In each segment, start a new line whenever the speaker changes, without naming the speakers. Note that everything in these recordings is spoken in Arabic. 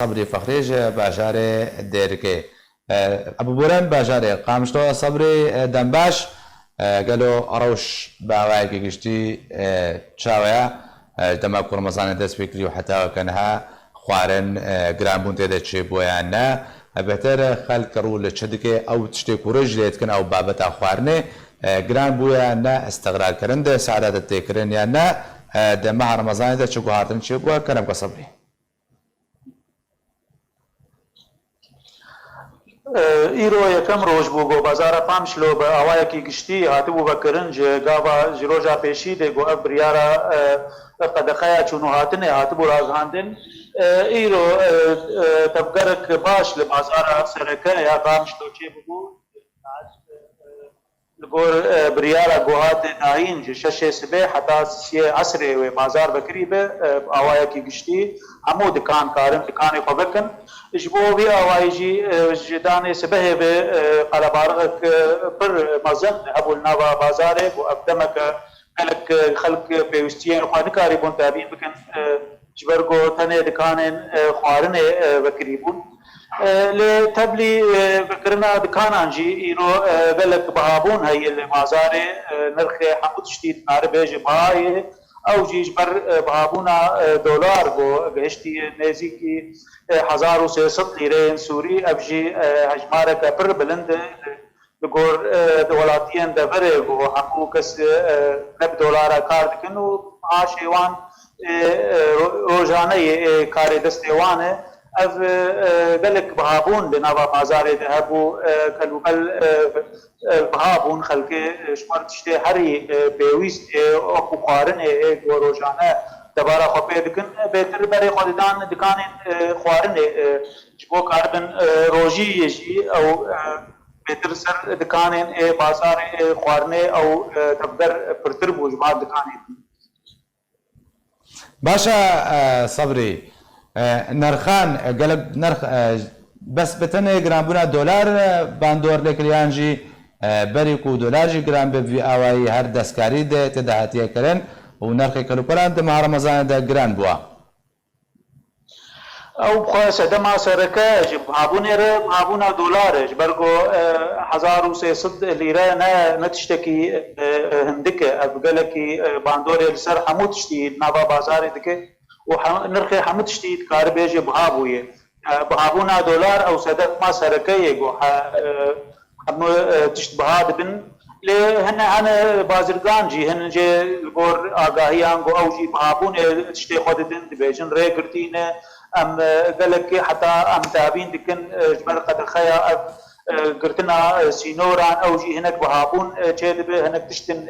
صبري فخريج باجاري ديركي ابو بوران باجاري قامشتو صبري دنباش قالوا اروش باواي قشتي تشاويا دما كرمزان دس فكري وحتى كانها خوارن جرام بونتي دتشي بويانا بهتر خلق رول تشدكي او تشتي كورج ليت كان او بابتا خوارنه جرام بويانا استغلال كرند سعادة التكرين يانا دما رمضان دتشي غارتن شي بو كرم كصبري
ایرو یکم روز بوگو بازار پامش لو به آوای کی گشتی هاتبو بکرنج گاوا جروجا پیشی ده گو ابریارا قدخیا چونو هاتنه هاتبو رازاندن ایرو تبگرک باش لبازار سرکه یا پامش لو چه بگو الجور بريارة جوهات ناين شاشة سبه حتى سي عصري وبازار بكري به أوايا كي قشتي همو دكان كارم دكان قبكن إجبو بي أوايا جي جداني سبه به قلبارك بر مزن أبو النابا بازاري وأبدمك خلق بيوستيين وخاني كاريبون تابين بكن جبرگو تنه دكان خوارن بكريبون لتبلي بكرنا دكان جي إيرو بلك بهابون هي المازاري نرخي حمود شديد ناربه جبهاي أو جيش بر بهابونا دولار بو بهشتي نزيكي 1300 ليرين سوري أبجي هجمارك بر بلند بقول دولاتين دبره بو حمو كس نب دولار كارد كنو عاشيوان روزانه كاري دستيوانه اف بلك بهابون لنابا مازاري ذهبوا كالوكل بهابون خلقه شمار تشتي هري بيويست اكو قارن روزانه دبارا خبي دكن بهتر بري خددان دكان خوارن جبو كاربن روجي يجي او بهتر سر دكان بازار خوارن او تبدر برتر بوجمار دكان
باشا صبري نرخان قلب نرخ بس بتنه جرام بنا دولار باندور لكليانجي بريكو دولار جي جرام بفي اواي هر دسكاري ده تدهاتيه كرن ونرخ كلوبران ده مع رمضان ده جران بوا
او بخاصه دما سركه جب هابونا دولار جبرغو 1300 ليره نتشتكي هندك ابقلكي باندور السر حمود تشتي نابا بازار دك ونرخي حمود تشتي كاربيج بهابويه بهابونا دولار او صدق ما سركه يغو هم تشتبها بن لهن انا بازرگان جي هن جي الگور آگاهيان گو او جي بهابون تشتي خوددن دبيجن ريگرتينه ام قالك حتى ام تابين دكن جبر قدر خيا قرتنا سينوران او جي هناك بهابون تشيد هناك تشتن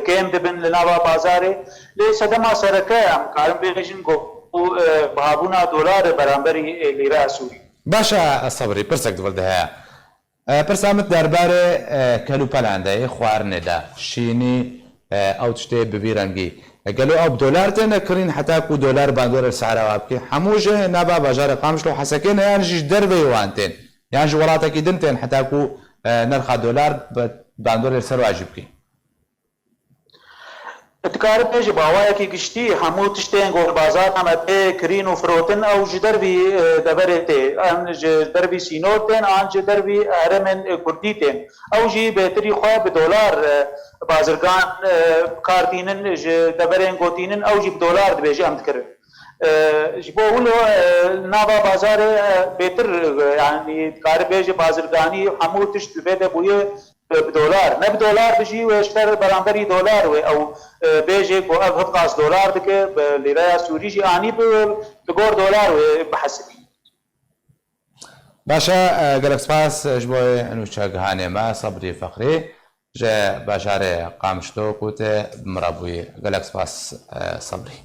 كيم دبن لنابا بازاري ليس دما سركه ام كارم بيجن گو بهابونا دولار برامبري ليره سوري
باشا الصبري برسك دولدها برسامت درباره كلوبالاندا خوارنه دا شيني او تشتي ببيرنجي قالوا او بدولار تنكرين حتى كو دولار باندور السعر وابكي حموجه نابا باجار قامش لو حسكين يعني جيش دربي وانتين يعني جولاتك دنتين حتى كو نرخ دولار باندور السر واجبكي
اتكار بيج باوايا كي قشتي حمو تشتين غور بازار نمت كرين وفروتن او جدربي دبرتي ان جدربي سينورتين ان جدربي ارمن كرديتين او جي بهتري خو بدولار بازرگان كارتينن دبرين غوتينن او جي بدولار دبيجي ام تكر جبو ولو نابا بازار بهتر يعني كار بيج بازرگاني حمو تشت بده بويه بدولار نه بدولار بجي ويشتر برامبري دولار او بيجي كو افقاس دولار دك ليره سوري جي اني بغور دولار بحسبي
باشا قالك سباس جبوي انو شاغهاني ما صبري فخري جا باشاري قامشتو كوت مرابوي قالك سباس صبري